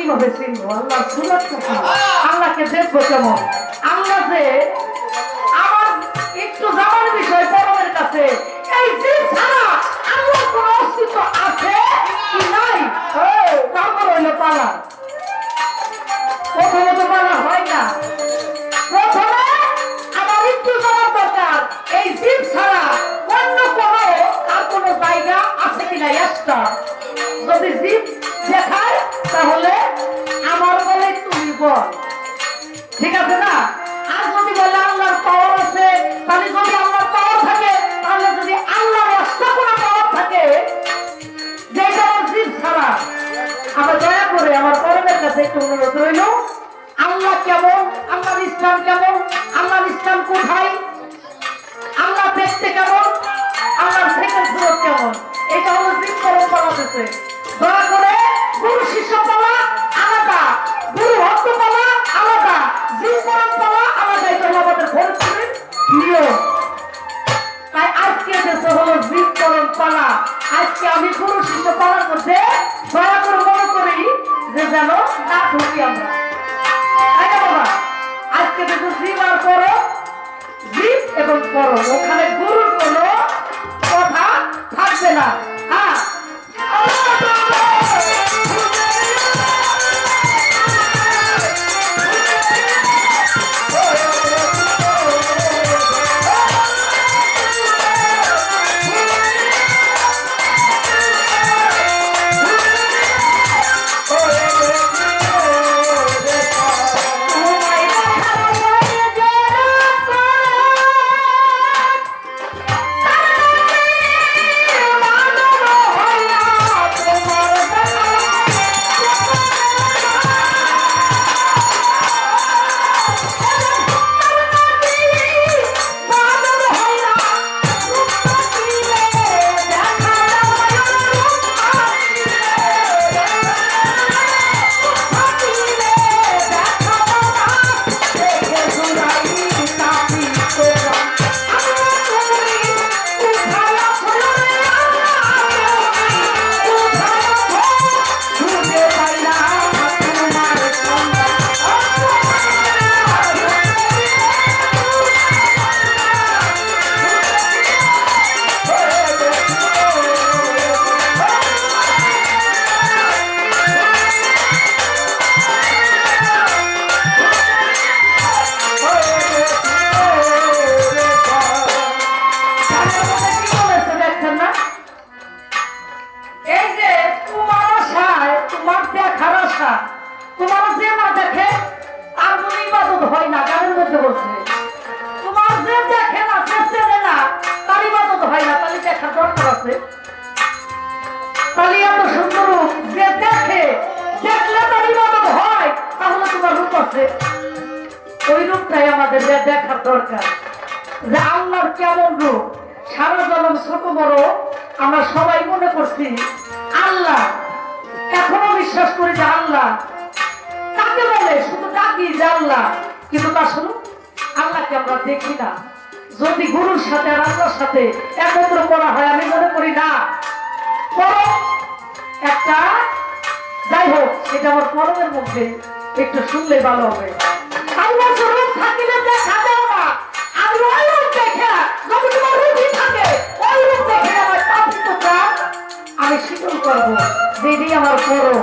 কিভাবে চিনবো? আল্লাহ সুরতটা কি? আল্লাহকে দেখবো কেমন? আল্লাহ যে আমার একটু জানার বিষয় পরমের কাছে, এই জিন ছাড়া আল্লাহর কোনো অস্তিত্ব আছে কি নাই? তারপর হইলো পালা। প্রথমে তো পালা হয় না। প্রথমে আমার একটু জানার দরকার এই জিন ছাড়া অন্য কোনো আর কোনো জায়গা আছে কিনা। একটা যদি জিন দেখায় তাহলে আমার বলে তুমি বল, ঠিক আছে না? আর যদি বলে আল্লাহর পাওয়ার আছে, তাহলে যদি আল্লাহর পাওয়ার থাকে, তাহলে যদি আল্লাহর একটা কোনো পাওয়ার থাকে যেটা আমার জিন ছাড়া, আমার দয়া করে আমার পরমের কাছে একটু অনুরোধ রইল, আল্লাহ কেমন, আল্লাহর ইসলাম কেমন, আল্লাহর ইসলাম কোথায়, আল্লাহ দেখতে কেমন, আল্লাহর সেকেন্ড সুরত কেমন, এটা হলো জিন পরম্পরা দিতে। দয়া করে গুরু শিষ্য পালা আলাদা, গুরু ভক্ত পালা আলাদা, জিন পরম্পরা আলাদা। এটা হলো আমাদের ফরিদপুরের নিয়ম। তাই আজকে দেশে হলো জিন পরম্পরা। আজকে আমি গুরু শিষ্য পালার মধ্যে দয়া করে মনে করি যে যেন না ঢুকি আমরা, তাই না বাবা? আজকে দেশে জিন আর করো, জিন এবং করো, ওখানে গুরুর কোনো কথা থাকবে না। হ্যাঁ, তোমার যে না দেখে আর কোনো ইবাদত হয় না। গানের মধ্যে বলছে তোমার যে দেখে না, যে চেনে না, তার ইবাদত হয় না। তাহলে দেখার দরকার আছে। তাহলে এত সুন্দর রূপ যে দেখে, দেখলে তার ইবাদত হয়, তাহলে তোমার রূপ আছে। ওই রূপটাই আমাদের দেখার দরকার, যে আল্লাহর কেমন রূপ। সারা জনম ছোট বড় আমরা সবাই মনে করছি আল্লাহ, এখনো বিশ্বাস করি যে আল্লাহ কাকে বলে, শুধু ডাকি যে আল্লাহ, কিন্তু আসলে আল্লাহকে আমরা দেখি না। যদি গুরুর সাথে আর আল্লাহর সাথে একত্র করা হয়, আমি মনে করি না একটা, যাই হোক সেটা আমার পরমের মধ্যে একটু শুনলে ভালো হবে। আল্লাহ রূপ থাকিলে দেখা দেও না, আমি ওই রূপ দেখে, যদি তোমার রূপই থাকে, ওই রূপ দেখে আমার পাপিত প্রাণ আমি শীতল করবো, দিদি আমার পরম।